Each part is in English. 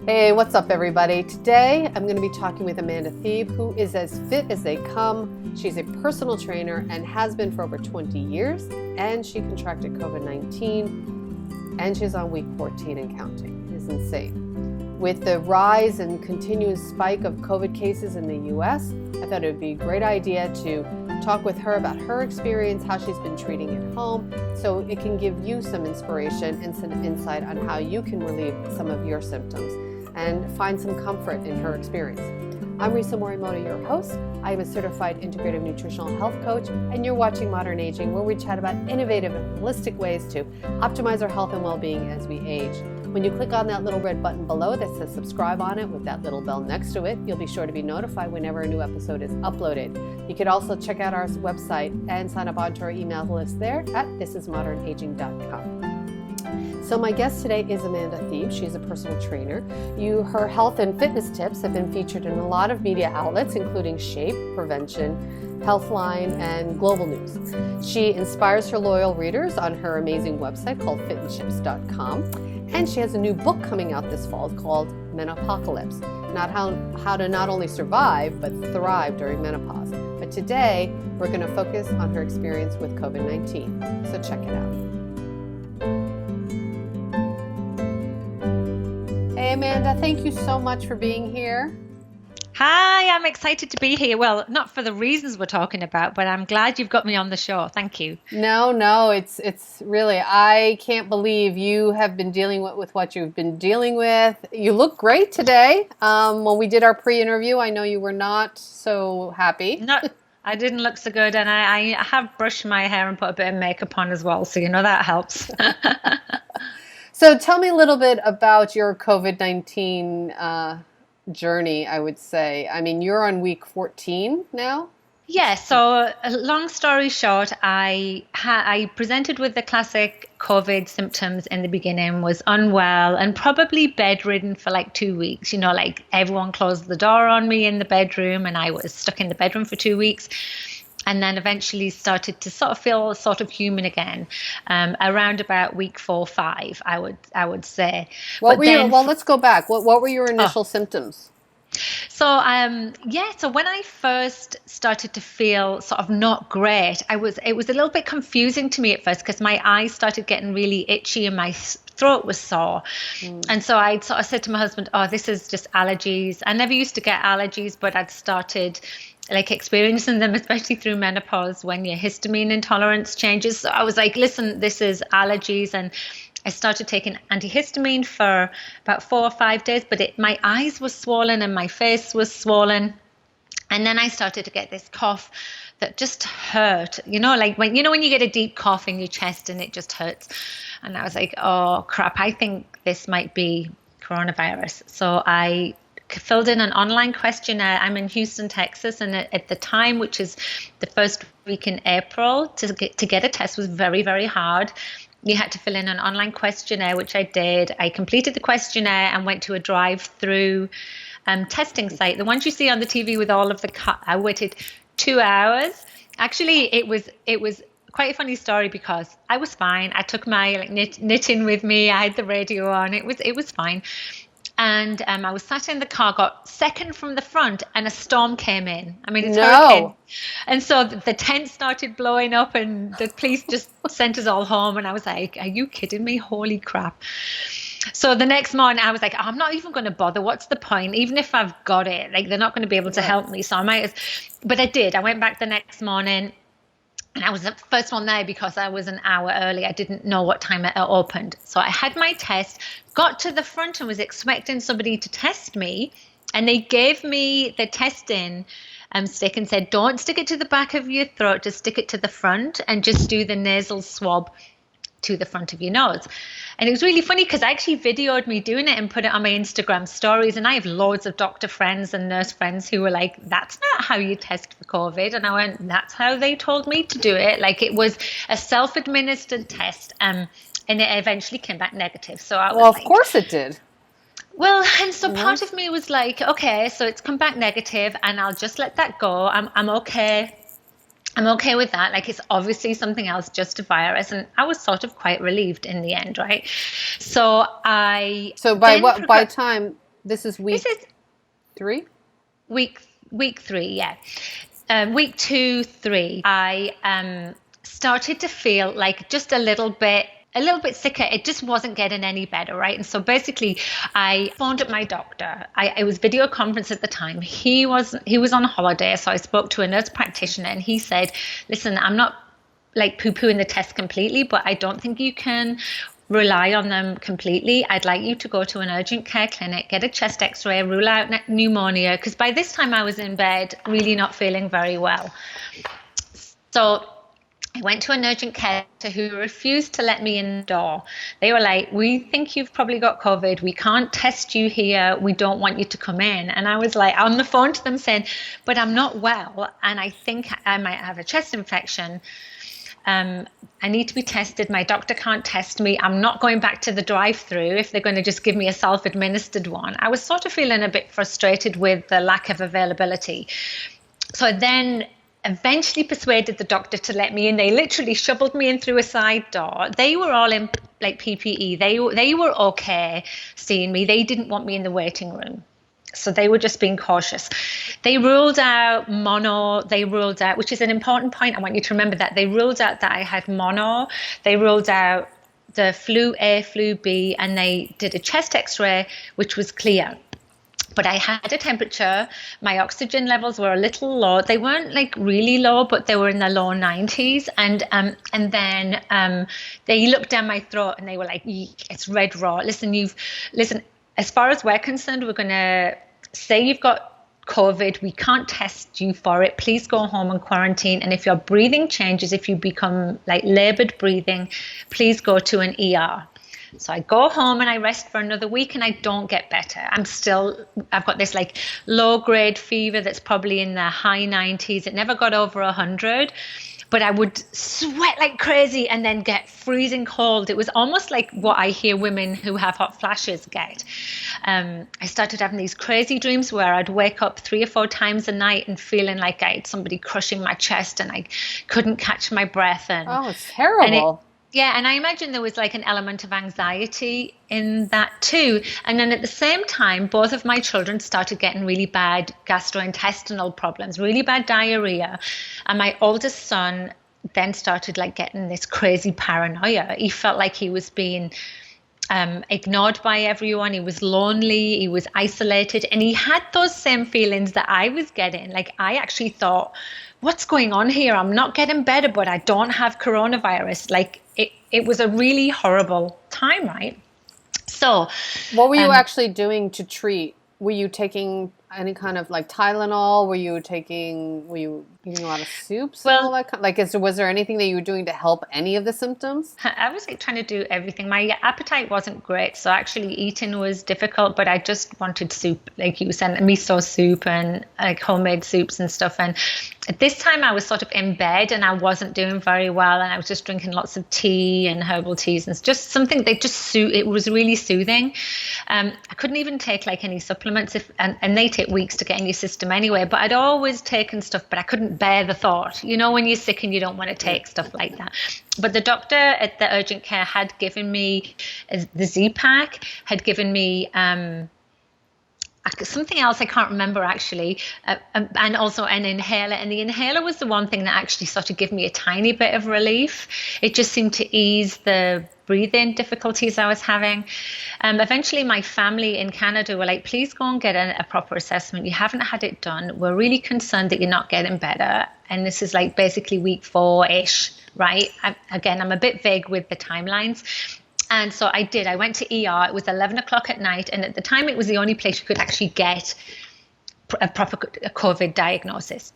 Hey, what's up everybody? Today I'm going to be talking with Amanda Thebe, who is as fit as they come. She's a personal trainer and has been for over 20 years, and she contracted COVID-19, and she's on week 14 and counting. It is insane. With the rise and continuous spike of COVID cases in the US, I thought it would be a great idea to talk with her about her experience, how she's been treating at home, so it can give you some inspiration and some insight on how you can relieve some of your symptoms and find some comfort in her experience. I'm Risa Morimoto, your host. I am a certified integrative nutritional health coach, and you're watching Modern Aging, where we chat about innovative and holistic ways to optimize our health and well-being as we age. When you click on that little red button below that says subscribe on it with that little bell next to it, you'll be sure to be notified whenever a new episode is uploaded. You can also check out our website and sign up onto our email list there at thisismodernaging.com. So my guest today is Amanda Thebe. She's a personal trainer. Her health and fitness tips have been featured in a lot of media outlets, including Shape, Prevention, Healthline, and Global News. She inspires her loyal readers on her amazing website called fitandchips.com. And she has a new book coming out this fall called Menopocalypse, not how to not only survive, but thrive during menopause. But today, we're going to focus on her experience with COVID-19. So check it out. Hey Amanda, thank you so much for being here. Hi, I'm excited to be here. Well, not for the reasons we're talking about, but I'm glad you've got me on the show. Thank you. No, it's really, I can't believe you have been dealing with what you've been dealing with. You look great today. When we did our pre-interview, I know you were not so happy. No, I didn't look so good, and I have brushed my hair and put a bit of makeup on as well, so that helps. So tell me a little bit about your COVID-19 journey, I would say. I mean, you're on week 14 now? Yeah, so long story short, I presented with the classic COVID symptoms in the beginning, was unwell and probably bedridden for like 2 weeks. Like everyone closed the door on me in the bedroom, and I was stuck in the bedroom for 2 weeks. And then eventually started to sort of feel sort of human again, around about week 4 or 5, I would say. Let's go back. What were your initial symptoms? So when I first started to feel sort of not great, it was a little bit confusing to me at first because my eyes started getting really itchy and my throat was sore. And so I sort of said to my husband, oh, this is just allergies. I never used to get allergies, but I'd started like experiencing them, especially through menopause when your histamine intolerance changes. So I was like, listen, this is allergies. And I started taking antihistamine for about 4 or 5 days, but my eyes were swollen and my face was swollen. And then I started to get this cough that just hurt, like when you get a deep cough in your chest and it just hurts. And I was like, oh crap, I think this might be coronavirus. So I filled in an online questionnaire. I'm in Houston, Texas, and at the time, which is the first week in April, to get a test was very, very hard. You had to fill in an online questionnaire, which I did. I completed the questionnaire and went to a drive-through testing site, the ones you see on the TV with all of the I waited 2 hours. Actually, it was quite a funny story because I was fine. I took my knitting with me. I had the radio on. It was fine. And I was sat in the car, got second from the front, and a storm came in. I mean, it's hurricane. And so the tent started blowing up, and the police just sent us all home. And I was like, are you kidding me? Holy crap. So the next morning, I was like, I'm not even going to bother. What's the point? Even if I've got it, they're not going to be able to help me. So I might but I did. I went back the next morning. And I was the first one there because I was an hour early. I didn't know what time it opened. So I had my test, got to the front and was expecting somebody to test me. And they gave me the testing stick and said, don't stick it to the back of your throat, just stick it to the front and just do the nasal swab to the front of your nose. And it was really funny because I actually videoed me doing it and put it on my Instagram stories. And I have loads of doctor friends and nurse friends who were like, that's not how you test for COVID. And I went, that's how they told me to do it. Like it was a self-administered test. And it eventually came back negative. So I was well, of course it did. Well, and so part of me was like, okay, so it's come back negative and I'll just let that go. I'm okay. I'm okay with that. Like, it's obviously something else, just a virus. And I was sort of quite relieved in the end, right? So by This is This is 3? week 3, yeah. Week 2, 3, I started to feel like just a little bit sicker. It just wasn't getting any better, right? And so basically I phoned up my doctor. I was video conference at the time. He was on holiday, so I spoke to a nurse practitioner, and he said, listen, I'm not like poo-pooing the test completely, but I don't think you can rely on them completely. I'd like you to go to an urgent care clinic, get a chest x-ray, rule out pneumonia, because by this time I was in bed really not feeling very well. So I went to an urgent care who refused to let me in the door. They were like, we think you've probably got COVID. We can't test you here. We don't want you to come in. And I was like on the phone to them saying, but I'm not well, and I think I might have a chest infection. I need to be tested. My doctor can't test me. I'm not going back to the drive-through if they're going to just give me a self-administered one. I was sort of feeling a bit frustrated with the lack of availability. So I then eventually persuaded the doctor to let me in. They literally shoveled me in through a side door. They were all in like PPE. They were okay seeing me. They didn't want me in the waiting room. So they were just being cautious. They ruled out mono. They ruled out, which is an important point. I want you to remember that. They ruled out that I had mono. They ruled out the flu A, flu B, and they did a chest x-ray, which was clear. But I had a temperature. My oxygen levels were a little low. They weren't like really low, but they were in the low 90s. And then they looked down my throat and they were like, it's red raw. Listen, as far as we're concerned, we're going to say you've got COVID. We can't test you for it. Please go home and quarantine. And if your breathing changes, if you become like labored breathing, please go to an ER. So I go home and I rest for another week and I don't get better. I've got this like low grade fever that's probably in the high 90s. It never got over 100. But I would sweat like crazy and then get freezing cold. It was almost like what I hear women who have hot flashes get. I started having these crazy dreams where I'd wake up 3 or 4 times a night and feeling like I had somebody crushing my chest and I couldn't catch my breath. Oh, it's terrible. And I imagine there was like an element of anxiety in that too. And then at the same time, both of my children started getting really bad gastrointestinal problems, really bad diarrhea. And my oldest son then started like getting this crazy paranoia. He felt like he was being ignored by everyone. He was lonely, he was isolated, and he had those same feelings that I was getting. Like I actually thought, what's going on here? I'm not getting better, but I don't have coronavirus. Like it was a really horrible time, right? So what were you actually doing to treat? Were you taking any kind of like Tylenol? Were you eating a lot of soups? Well, and all that like, was there anything that you were doing to help any of the symptoms? I was like trying to do everything. My appetite wasn't great, so actually eating was difficult, but I just wanted soup, like you said, miso soup and like homemade soups and stuff. And at this time I was sort of in bed and I wasn't doing very well, and I was just drinking lots of tea and herbal teas and just something that just it was really soothing. I couldn't even take like any supplements and they take weeks to get in your system anyway, but I'd always taken stuff, but I couldn't bear the thought, when you're sick and you don't want to take stuff like that. But the doctor at the urgent care had given me the Z-Pack, had given me something else I can't remember actually, and also an inhaler. And the inhaler was the one thing that actually sort of gave me a tiny bit of relief. It just seemed to ease the breathing difficulties I was having. Eventually my family in Canada were like, please go and get a proper assessment. You haven't had it done. We're really concerned that you're not getting better. And this is like basically week 4-ish, right? I'm a bit vague with the timelines. And so I did. I went to ER. It was 11 o'clock at night. And at the time, it was the only place you could actually get a proper COVID diagnosis.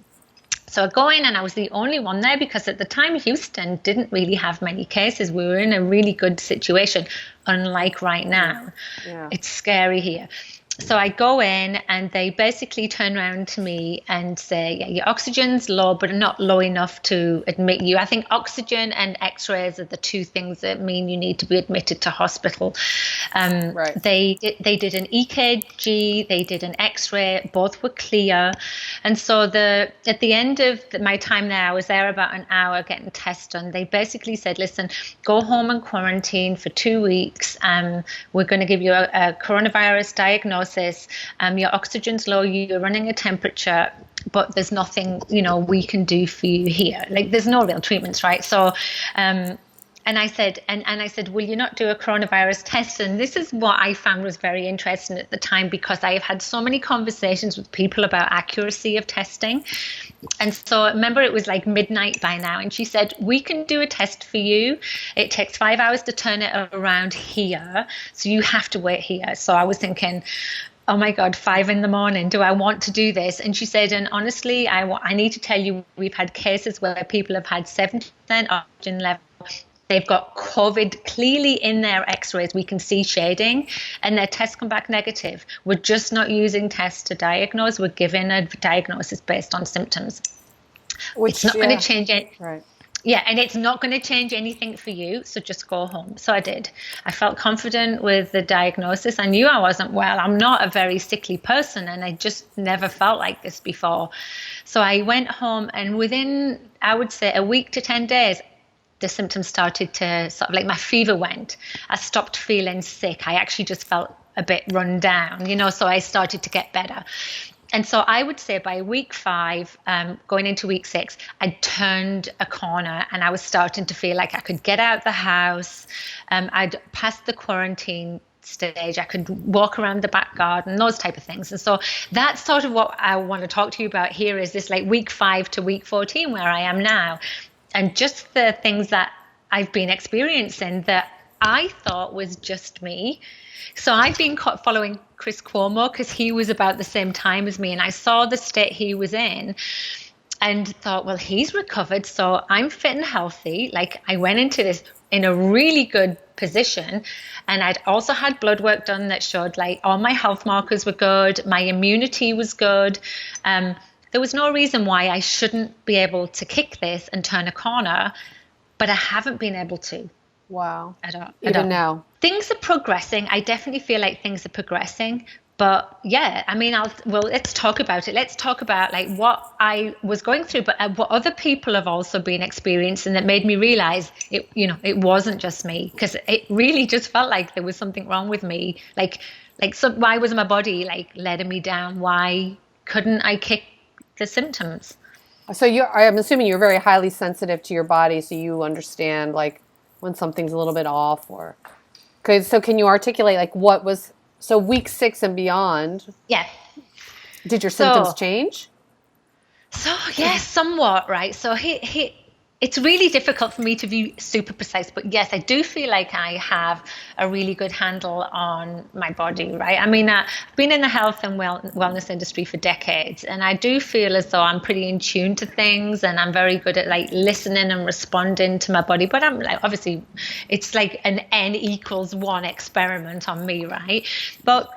So I go in and I was the only one there because at the time, Houston didn't really have many cases. We were in a really good situation, unlike right now. Yeah. It's scary here. So I go in and they basically turn around to me and say, yeah, your oxygen's low, but not low enough to admit you. I think oxygen and x-rays are the two things that mean you need to be admitted to hospital. Right. They did an EKG, they did an x-ray, both were clear. And so at the end of my time there, I was there about an hour getting tests done. They basically said, listen, go home and quarantine for 2 weeks. We're going to give you a coronavirus diagnosis. diagnosis, your oxygen's low, you're running a temperature, but there's nothing, we can do for you here. Like, there's no real treatments, right? So, and I said, will you not do a coronavirus test? And this is what I found was very interesting at the time, because I have had so many conversations with people about accuracy of testing. And so remember, it was like midnight by now. And she said, we can do a test for you. It takes 5 hours to turn it around here. So you have to wait here. So I was thinking, oh my God, 5 a.m. Do I want to do this? And she said, and honestly, I need to tell you, we've had cases where people have had 70% oxygen level. They've got COVID clearly in their x-rays. We can see shading, and their tests come back negative. We're just not using tests to diagnose. We're giving a diagnosis based on symptoms. It's not going to change it. Right. Yeah, and it's not going to change anything for you, so just go home. So I did. I felt confident with the diagnosis. I knew I wasn't well. I'm not a very sickly person, and I just never felt like this before. So I went home, and within, I would say, a week to 10 days, the symptoms started to sort of, like, my fever went. I stopped feeling sick. I actually just felt a bit run down, so I started to get better. And so I would say by week 5, going into week 6, I'd turned a corner, and I was starting to feel like I could get out the house. I'd passed the quarantine stage. I could walk around the back garden, those type of things. And so that's sort of what I want to talk to you about here, is this like week 5 to week 14 where I am now. And just the things that I've been experiencing that I thought was just me. So I've been following Chris Cuomo because he was about the same time as me, and I saw the state he was in and thought, well, he's recovered, so I'm fit and healthy. Like, I went into this in a really good position, and I'd also had blood work done that showed like all my health markers were good, my immunity was good. There was no reason why I shouldn't be able to kick this and turn a corner, but I haven't been able to. Wow. Even now. Things are progressing. I definitely feel like things are progressing. But yeah, I mean, let's talk about it. Let's talk about like what I was going through, but what other people have also been experiencing that made me realize it wasn't just me, because it really just felt like there was something wrong with me. Why was my body like letting me down? Why couldn't I kick the symptoms? So I'm assuming you're very highly sensitive to your body, so you understand like when something's a little bit off, or so can you articulate like what was, so week 6 and beyond? Yeah. Did your symptoms change? So yes, somewhat, right? So it's really difficult for me to be super precise, but yes, I do feel like I have a really good handle on my body, right? I mean, I've been in the health and wellness industry for decades, and I do feel as though I'm pretty in tune to things, and I'm very good at like listening and responding to my body. But I'm like, obviously, it's like an N=1 experiment on me, right? But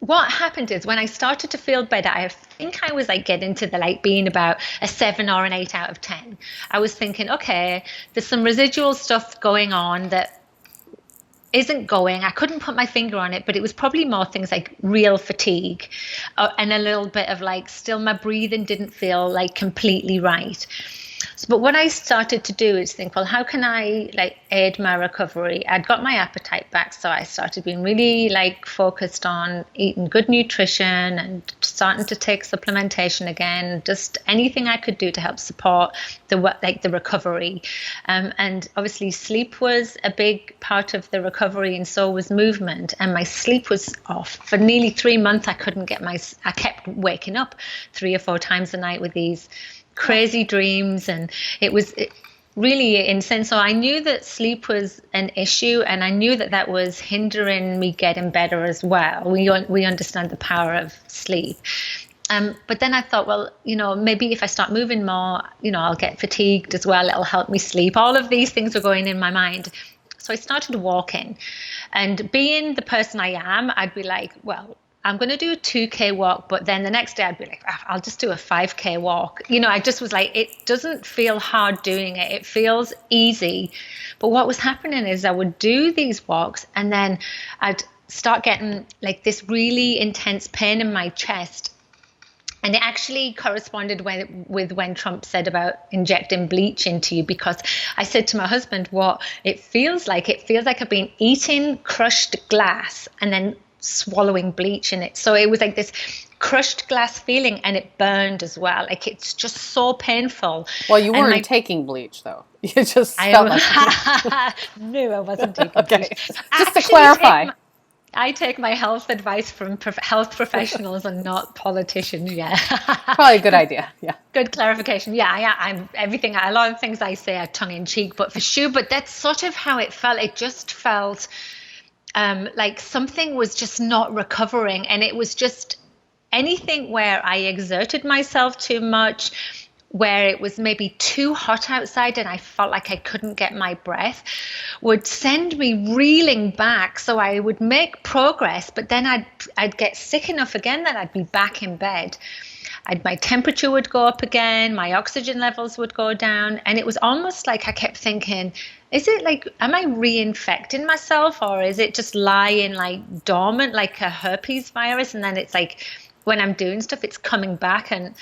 what happened is when I started to feel better, I think I was like getting to the like being about a 7 or an 8 out of 10. I was thinking, okay, there's some residual stuff going on that isn't going. I couldn't put my finger on it, but it was probably more things like real fatigue and a little bit of like still my breathing didn't feel like completely right. But what I started to do is think, well, how can I like aid my recovery? I'd got my appetite back, so I started being really like focused on eating good nutrition and starting to take supplementation again, just anything I could do to help support the recovery. And obviously sleep was a big part of the recovery, and so was movement. And my sleep was off for nearly 3 months. I kept waking up 3 or 4 times a night with these crazy dreams, and it was really insane. So I knew that sleep was an issue, and I knew that was hindering me getting better as well. We understand the power of sleep. But then I thought, well, maybe if I start moving more, I'll get fatigued as well. It'll help me sleep. All of these things were going in my mind. So I started walking, and being the person I am, I'd be like, well, I'm going to do a 2K walk, but then the next day I'd be like, I'll just do a 5K walk. I just was like, it doesn't feel hard doing it. It feels easy. But what was happening is I would do these walks, and then I'd start getting like this really intense pain in my chest. And it actually corresponded with when Trump said about injecting bleach into you, because I said to my husband, what it feels like I've been eating crushed glass and then swallowing bleach in it. So it was like this crushed glass feeling, and it burned as well. Like it's just so painful. Well, you And weren't taking bleach though. You just felt like no, I wasn't taking okay. bleach. Just to Actually, clarify. I take my health advice from health professionals and not politicians. Yeah, Probably a good idea. Yeah. good clarification. Yeah, I'm everything. A lot of things I say are tongue in cheek, but for sure. But that's sort of how it felt. It just felt like something was just not recovering, and it was just anything where I exerted myself too much, where it was maybe too hot outside and I felt like I couldn't get my breath, would send me reeling back. So I would make progress, but then I'd get sick enough again that I'd be back in bed. My temperature would go up again, my oxygen levels would go down, and it was almost like I kept thinking, is it like, am I reinfecting myself, or is it just lying like dormant like a herpes virus, and then it's like when I'm doing stuff it's coming back? And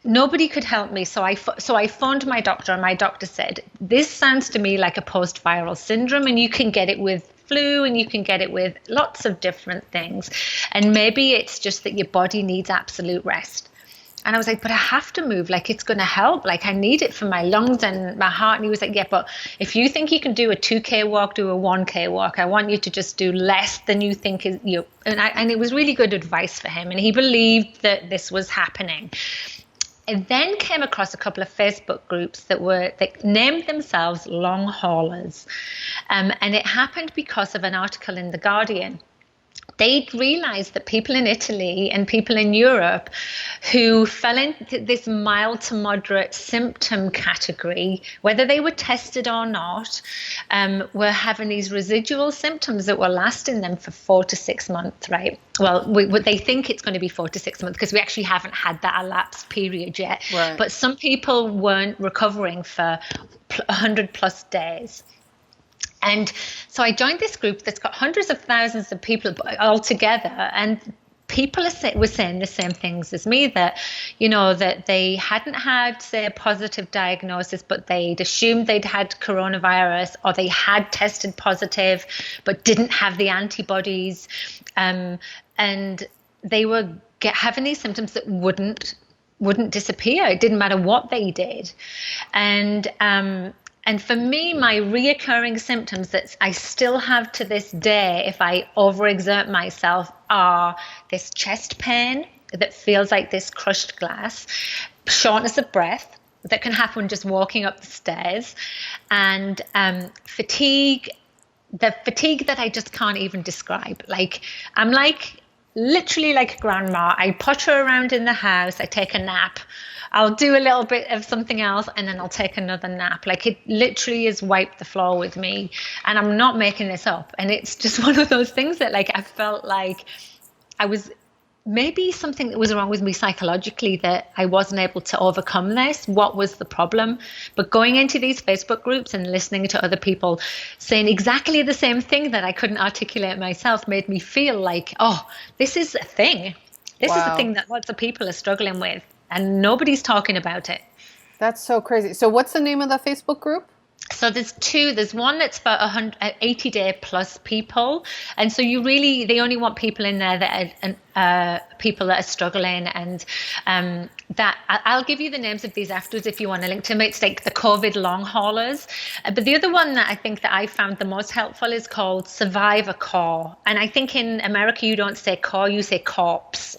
nobody could help me. So I phoned my doctor, and my doctor said, this sounds to me like a post-viral syndrome, and you can get it with flu, and you can get it with lots of different things. And maybe it's just that your body needs absolute rest. And I was like, but I have to move. Like, it's going to help. Like, I need it for my lungs and my heart. And he was like, yeah, but if you think you can do a 2K walk, do a 1K walk. I want you to just do less than you think is you. And it was really good advice for him. And he believed that this was happening. I then came across a couple of Facebook groups that named themselves long haulers. And it happened because of an article in The Guardian. They'd realized that people in Italy and people in Europe who fell into this mild to moderate symptom category, whether they were tested or not, were having these residual symptoms that were lasting them for 4 to 6 months, right? Well, they think it's going to be 4 to 6 months because we actually haven't had that elapsed period yet. Right. But some people weren't recovering for 100 plus days. And so I joined this group that's got hundreds of thousands of people all together, and people were saying the same things as me, that, you know, that they hadn't had, say, a positive diagnosis, but they'd assumed they'd had coronavirus, or they had tested positive but didn't have the antibodies, and they were having these symptoms that wouldn't disappear. It didn't matter what they did. And for me, my reoccurring symptoms that I still have to this day, if I overexert myself, are this chest pain that feels like this crushed glass, shortness of breath that can happen just walking up the stairs, and fatigue, the fatigue that I just can't even describe. Like, I'm like literally like grandma. I potter around in the house, I take a nap, I'll do a little bit of something else, and then I'll take another nap. Like, it literally has wiped the floor with me, and I'm not making this up. And it's just one of those things that, like, I felt like I was maybe something that was wrong with me psychologically, that I wasn't able to overcome this. What was the problem? But going into these Facebook groups and listening to other people saying exactly the same thing that I couldn't articulate myself made me feel like, oh, this is a thing. This is a thing that lots of people are struggling with, and nobody's talking about it. That's so crazy. So what's the name of the Facebook group? So there's two. There's one that's for 80-day plus people, and so they only want people in there that are people that are struggling, and that I'll give you the names of these afterwards if you want to link to them. It's like the COVID long haulers. But the other one that I think that I found the most helpful is called Survivor Core, and I think in America you don't say core, you say corpse.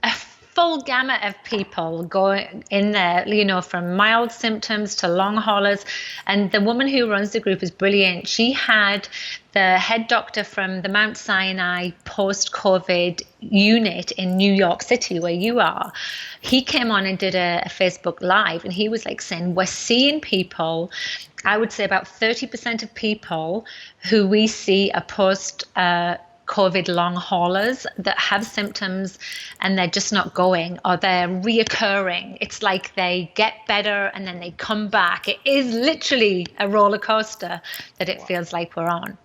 A full gamut of people going in there, you know, from mild symptoms to long haulers. And the woman who runs the group is brilliant. She had the head doctor from the Mount Sinai post-COVID unit in New York City, where you are. He came on and did a Facebook Live, and he was like saying, we're seeing people, I would say about 30% of people who we see are COVID long haulers that have symptoms and they're just not going, or they're reoccurring. It's like they get better and then they come back. It is literally a roller coaster that it feels like we're on.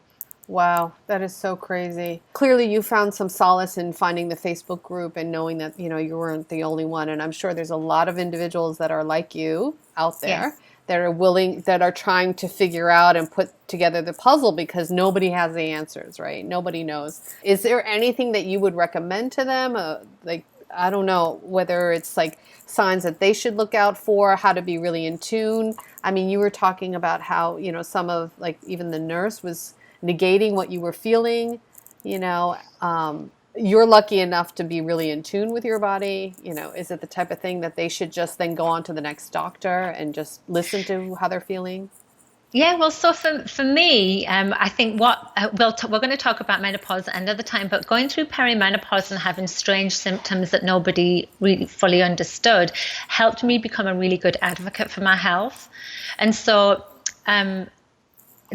Wow, that is so crazy. Clearly you found some solace in finding the Facebook group and knowing that, you know, you weren't the only one. And I'm sure there's a lot of individuals that are like you out there. Yes. that are willing, that are trying to figure out and put together the puzzle, because nobody has the answers, right? Nobody knows. Is there anything that you would recommend to them? Like, I don't know, whether it's like signs that they should look out for, how to be really in tune. I mean, you were talking about how, some of, like, even the nurse was negating what you were feeling, you're lucky enough to be really in tune with your body. Is it the type of thing that they should just then go on to the next doctor and just listen to how they're feeling? Yeah, well, so for me, I think we're going to talk about menopause another time, but going through perimenopause and having strange symptoms that nobody really fully understood helped me become a really good advocate for my health. And so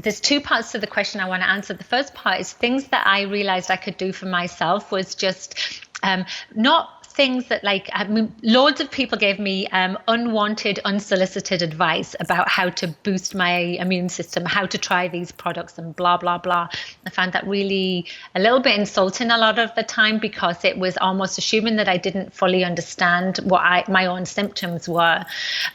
there's two parts to the question I want to answer. The first part is things that I realized I could do for myself was just not things that, like, loads of people gave me unwanted, unsolicited advice about how to boost my immune system, how to try these products and blah, blah, blah. I found that really a little bit insulting a lot of the time, because it was almost assuming that I didn't fully understand what my own symptoms were.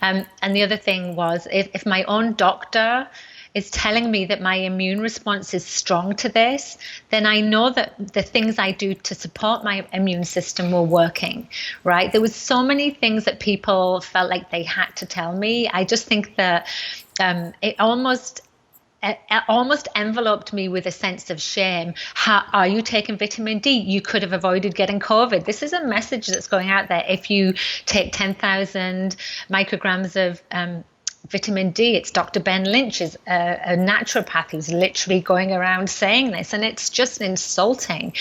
And the other thing was, if my own doctor is telling me that my immune response is strong to this, then I know that the things I do to support my immune system were working, right? There was so many things that people felt like they had to tell me. I just think that it almost enveloped me with a sense of shame. How are you taking vitamin D? You could have avoided getting COVID. This is a message that's going out there. If you take 10,000 micrograms of vitamin D, it's Dr. Ben Lynch, is a naturopath who's literally going around saying this, and it's just insulting.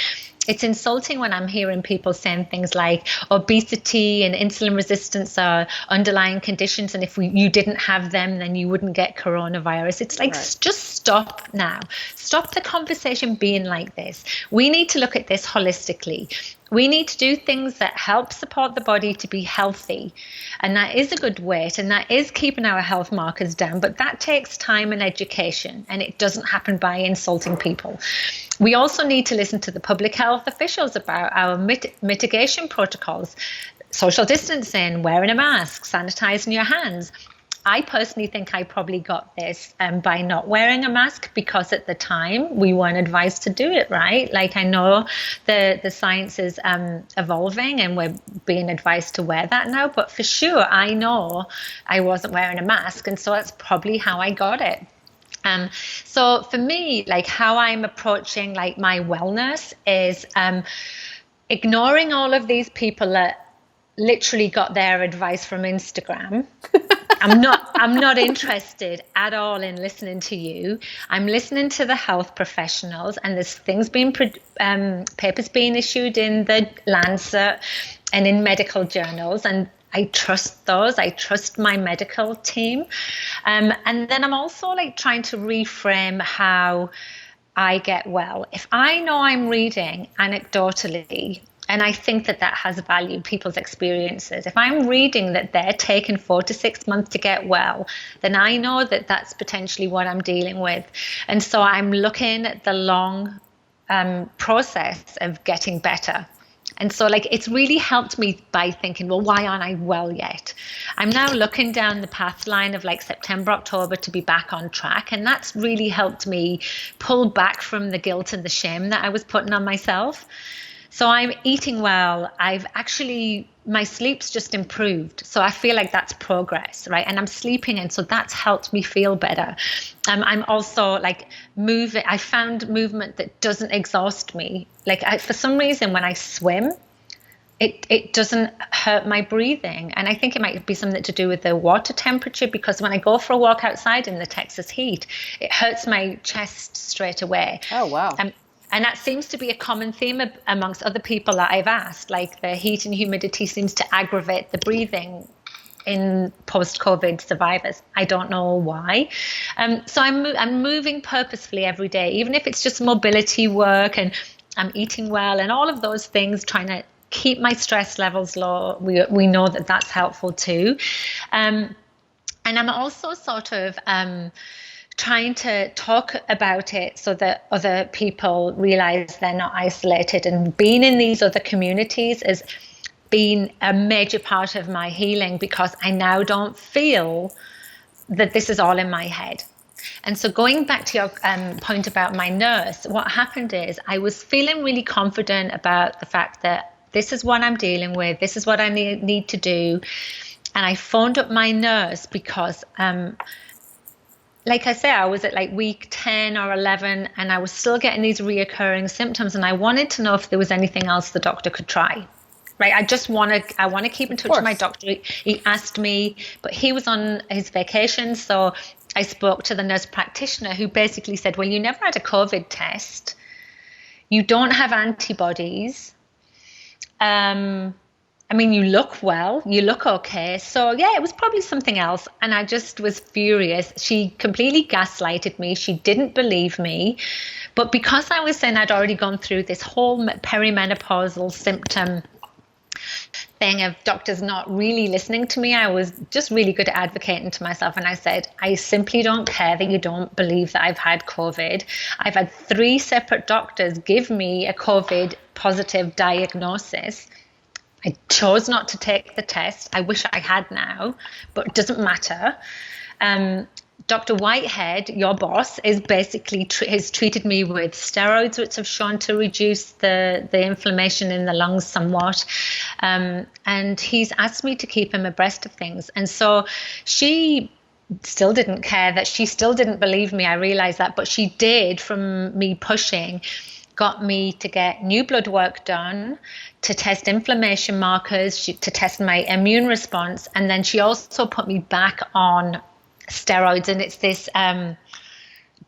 It's insulting when I'm hearing people saying things like obesity and insulin resistance are underlying conditions, and if you didn't have them, then you wouldn't get coronavirus. It's like, right, just stop now. Stop the conversation being like this. We need to look at this holistically. We need to do things that help support the body to be healthy. And that is a good weight, and that is keeping our health markers down. But that takes time and education, and it doesn't happen by insulting people. We also need to listen to the public health officials about our mitigation protocols, social distancing, wearing a mask, sanitizing your hands. I personally think I probably got this by not wearing a mask, because at the time we weren't advised to do it, right? Like, I know the science is evolving and we're being advised to wear that now, but for sure I know I wasn't wearing a mask, and so that's probably how I got it. So for me, like, how I'm approaching, like, my wellness is ignoring all of these people that literally got their advice from Instagram. I'm not interested at all in listening to you. I'm listening to the health professionals, and there's things being papers being issued in the Lancet and in medical journals, and I trust those. I trust my medical team. And then I'm also, like, trying to reframe how I get well. If I know I'm reading anecdotally, and I think that has value, people's experiences, if I'm reading that they're taking 4 to 6 months to get well, then I know that that's potentially what I'm dealing with. And so I'm looking at the long process of getting better. And so, like, it's really helped me by thinking, well, why aren't I well yet? I'm now looking down the path line of, like, September, October to be back on track. And that's really helped me pull back from the guilt and the shame that I was putting on myself. So I'm eating well. My sleep's just improved. So I feel like that's progress, right? And I'm sleeping, and so that's helped me feel better. I'm also, like, moving. I found movement that doesn't exhaust me. Like, for some reason, when I swim, it doesn't hurt my breathing. And I think it might be something to do with the water temperature, because when I go for a walk outside in the Texas heat, it hurts my chest straight away. Oh, wow. And that seems to be a common theme amongst other people that I've asked. Like, the heat and humidity seems to aggravate the breathing in post-COVID survivors. I don't know why. So I'm moving purposefully every day, even if it's just mobility work, and I'm eating well and all of those things, trying to keep my stress levels low. We know that that's helpful too. And I'm also sort of trying to talk about it so that other people realize they're not isolated, and being in these other communities has been a major part of my healing, because I now don't feel that this is all in my head. And so going back to your point about my nurse, what happened is I was feeling really confident about the fact that this is what I'm dealing with, this is what I need to do. And I phoned up my nurse because, like I say, I was at like week 10 or 11 and I was still getting these reoccurring symptoms. And I wanted to know if there was anything else the doctor could try. Right. I want to keep in touch with my doctor. He asked me, but he was on his vacation. So I spoke to the nurse practitioner who basically said, well, you never had a COVID test. You don't have antibodies. I mean, you look well, you look okay. So yeah, it was probably something else. And I just was furious. She completely gaslighted me. She didn't believe me. But because I was saying I'd already gone through this whole perimenopausal symptom thing of doctors not really listening to me, I was just really good at advocating to myself. And I said, I simply don't care that you don't believe that I've had COVID. I've had 3 separate doctors give me a COVID positive diagnosis. I chose not to take the test. I wish I had now, but it doesn't matter. Dr. Whitehead, your boss, is basically has treated me with steroids, which have shown to reduce the inflammation in the lungs somewhat. And he's asked me to keep him abreast of things. And so she still didn't care, that she still didn't believe me. I realized that, but she did, from me pushing, got me to get new blood work done, to test inflammation markers, to test my immune response. And then she also put me back on steroids. And it's this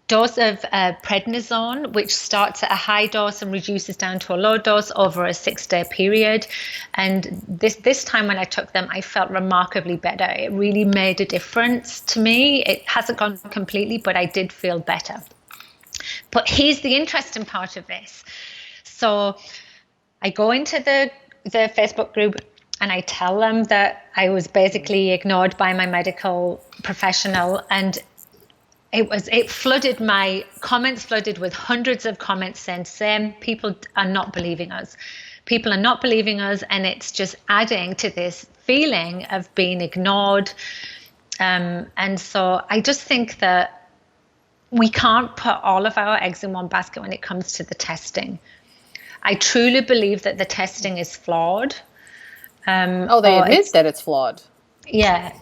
dose of prednisone, which starts at a high dose and reduces down to a low dose over a 6-day period. And this time when I took them, I felt remarkably better. It really made a difference to me. It hasn't gone completely, but I did feel better. But here's the interesting part of this. So I go into the Facebook group and I tell them that I was basically ignored by my medical professional, and it flooded, my comments flooded with hundreds of comments saying, Sam, people are not believing us. People are not believing us, and it's just adding to this feeling of being ignored. And so I just think that we can't put all of our eggs in one basket when it comes to the testing. I truly believe that the testing is flawed. They admit that it's flawed. Yeah,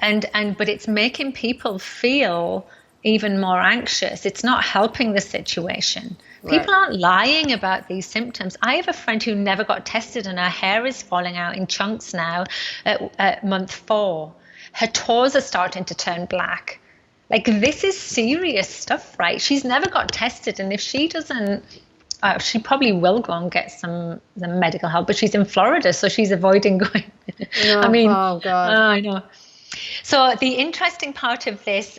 but it's making people feel even more anxious. It's not helping the situation. Right. People aren't lying about these symptoms. I have a friend who never got tested and her hair is falling out in chunks now at month 4. Her toes are starting to turn black. Like, this is serious stuff, right? She's never got tested, and if she doesn't, she probably will go and get some medical help, but she's in Florida, so she's avoiding going. I mean, oh God. I know. So the interesting part of this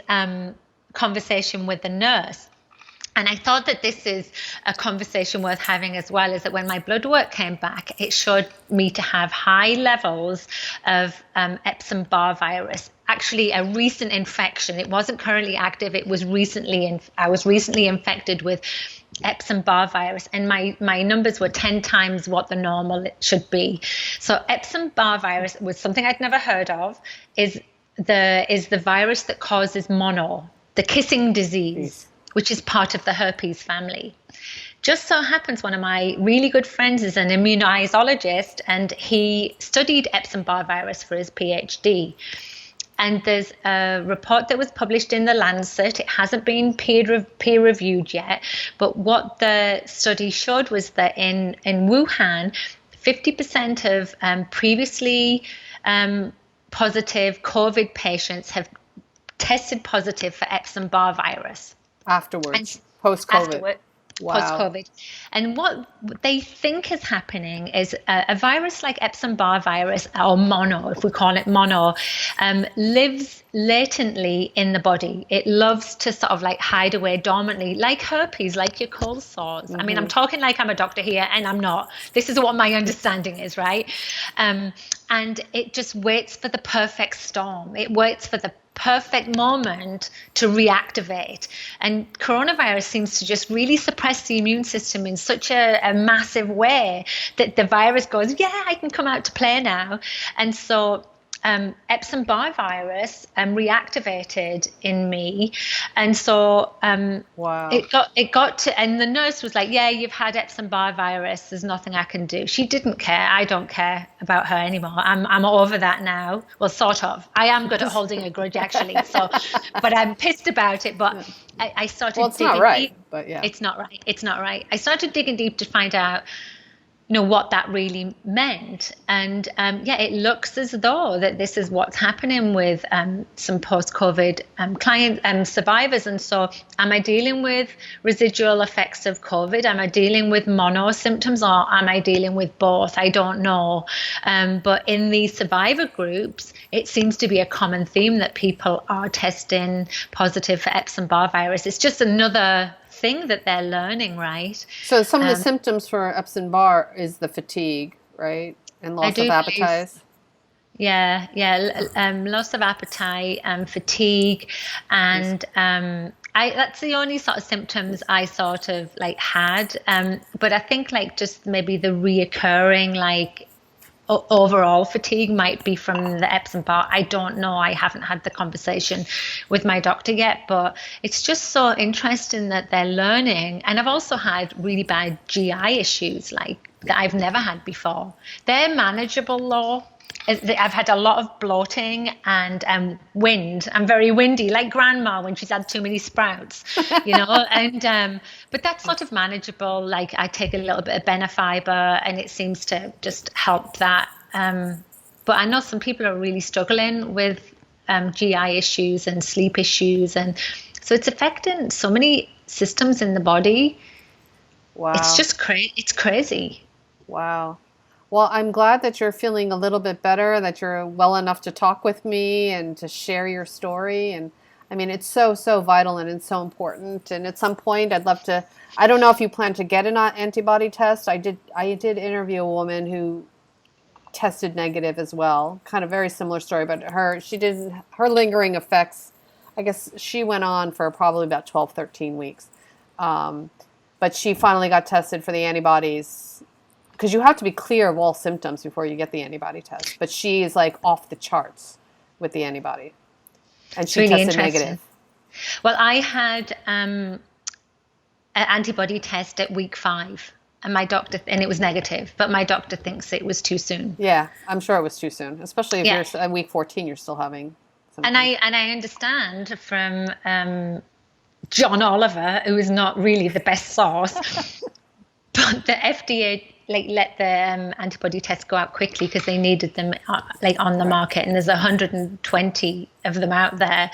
conversation with the nurse, and I thought that this is a conversation worth having as well, is that when my blood work came back, it showed me to have high levels of Epstein-Barr virus. Actually, a recent infection. It wasn't currently active. It was I was recently infected with Epstein-Barr virus, and my numbers were 10 times what the normal should be. So Epstein-Barr virus was something I'd never heard of. Is the virus that causes mono, the kissing disease, which is part of the herpes family. Just so happens one of my really good friends is an immunologist, and he studied Epstein-Barr virus for his PhD. And there's a report that was published in the Lancet. It hasn't been peer reviewed yet, but what the study showed was that in Wuhan, 50% of previously positive COVID patients have tested positive for Epstein-Barr virus. Afterwards, post-COVID. Wow. Post-COVID. And what they think is happening is a virus like Epstein-Barr virus, or mono, if we call it mono, lives latently in the body. It loves to sort of like hide away dormantly, like herpes, like your cold sores. Mm-hmm. I mean, I'm talking like I'm a doctor here, and I'm not. This is what my understanding is, right? And it just waits for the perfect storm. It waits for the perfect moment to reactivate. And coronavirus seems to just really suppress the immune system in such a massive way that the virus goes, yeah, I can come out to play now. And so Epstein-Barr virus reactivated in me, and so Wow. it got to, and the nurse was like, "Yeah, you've had Epstein-Barr virus. There's nothing I can do." She didn't care. I don't care about her anymore. I'm over that now. Well, sort of. I am good at holding a grudge, actually. So, but I'm pissed about it. But I started. Well, it's digging not right, deep. but yeah. It's not right. It's not right. I started digging deep to find out, what that really meant. And it looks as though that this is what's happening with some post-COVID client survivors. And so am I dealing with residual effects of COVID? Am I dealing with mono symptoms, or am I dealing with both? I don't know. But in these survivor groups, it seems to be a common theme that people are testing positive for Epstein-Barr virus. It's just another thing that they're learning, right? So some of the symptoms for Epstein-Barr is the fatigue, right? And loss of appetite. Loss of appetite and fatigue, and that's the only sort of symptoms I sort of like had. But I think like just maybe the reoccurring like overall fatigue might be from the Epstein-Barr. I don't know. I haven't had the conversation with my doctor yet, but it's just so interesting that they're learning. And I've also had really bad GI issues like that I've never had before. They're manageable though. I've had a lot of bloating and wind. I'm very windy, like grandma when she's had too many sprouts, and but that's sort of manageable. Like I take a little bit of Benefiber and it seems to just help that. But I know some people are really struggling with GI issues and sleep issues, and so it's affecting so many systems in the body. Wow. It's just it's crazy. Wow. Well, I'm glad that you're feeling a little bit better, that you're well enough to talk with me and to share your story. And I mean, it's so, so vital and it's so important. And at some point, I'd love to, I don't know if you plan to get an antibody test. I did interview a woman who tested negative as well. Kind of very similar story, but her lingering effects, I guess she went on for probably about 12, 13 weeks. But she finally got tested for the antibodies, because you have to be clear of all symptoms before you get the antibody test. But she is like off the charts with the antibody. And she really tested negative. Well, I had an antibody test at week 5. And and it was negative, but my doctor thinks it was too soon. Yeah, I'm sure it was too soon, especially if you're at week 14, you're still having symptoms. And I understand from John Oliver, who is not really the best source, but the FDA let the antibody tests go out quickly because they needed them on the market, and there's 120 of them out there.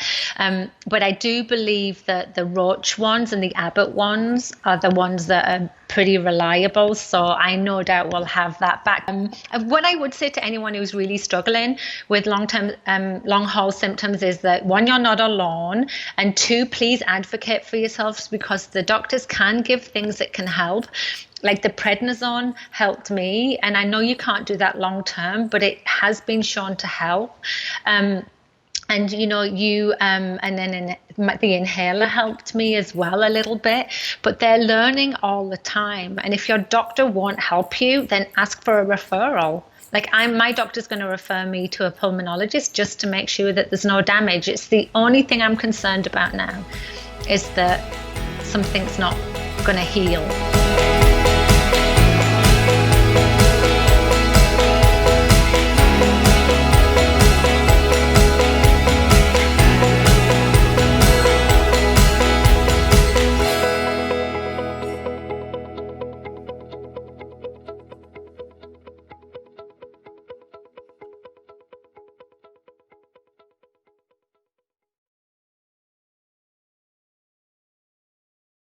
But I do believe that the Roche ones and the Abbott ones are the ones that are pretty reliable. So I no doubt will have that back. What I would say to anyone who's really struggling with long haul symptoms is that 1, you're not alone, and 2, please advocate for yourselves, because the doctors can give things that can help. Like the prednisone helped me, and I know you can't do that long term, but it has been shown to help. And then the inhaler helped me as well a little bit, but they're learning all the time. And if your doctor won't help you, then ask for a referral. Like my doctor's going to refer me to a pulmonologist just to make sure that there's no damage. It's the only thing I'm concerned about now, is that something's not going to heal.